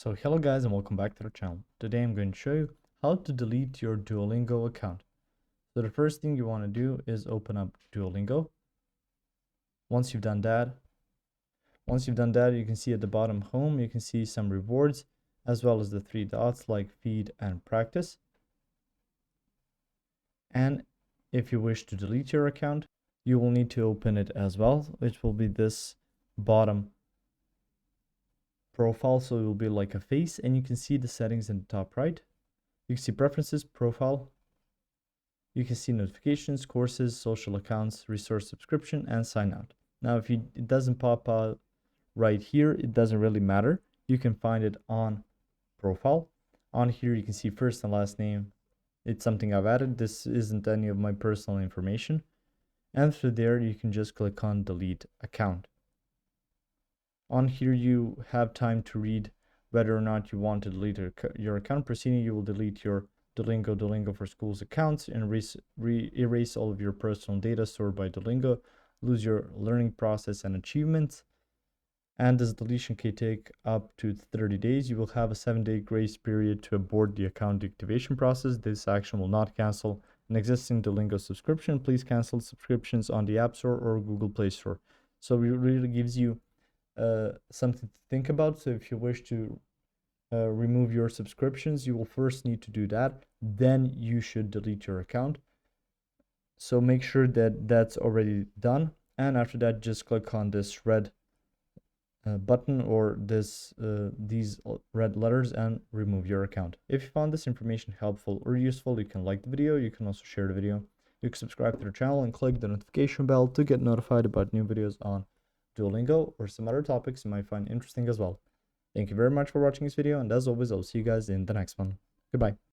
So hello guys and welcome back to the channel. Today I'm going to show you how to delete your Duolingo account. So the first thing you want to do is open up Duolingo. Once you've done that, you can see at the bottom home, you can see some rewards as well as the three dots like feed and practice. And if you wish to delete your account, you will need to open it as well, which will be this bottom profile. So it will be like a face, and you can see the settings in the top right. You can see preferences, profile. You can see notifications, courses, social accounts, resource subscription, and sign out. Now, if it doesn't pop out right here, it doesn't really matter. You can find it on profile. On here, you can see first and last name. It's something I've added. This isn't any of my personal information. And through there, you can just click on delete account. On here, you have time to read whether or not you want to delete your account. Proceeding, you will delete your Duolingo for Schools accounts and erase all of your personal data stored by Duolingo, lose your learning process and achievements. And this deletion can take up to 30 days. You will have a 7-day grace period to abort the account deactivation process. This action will not cancel an existing Duolingo subscription. Please cancel subscriptions on the App Store or Google Play Store. So it really gives you something to think about. So if you wish to remove your subscriptions, you will first need to do that. Then you should delete your account. So make sure that that's already done. And after that, just click on this red button or these red letters and remove your account. If you found this information helpful or useful, you can like the video. You can also share the video. You can subscribe to the channel and click the notification bell to get notified about new videos on Duolingo or some other topics you might find interesting as well. Thank you very much for watching this video, and as always, I'll see you guys in the next one. Goodbye.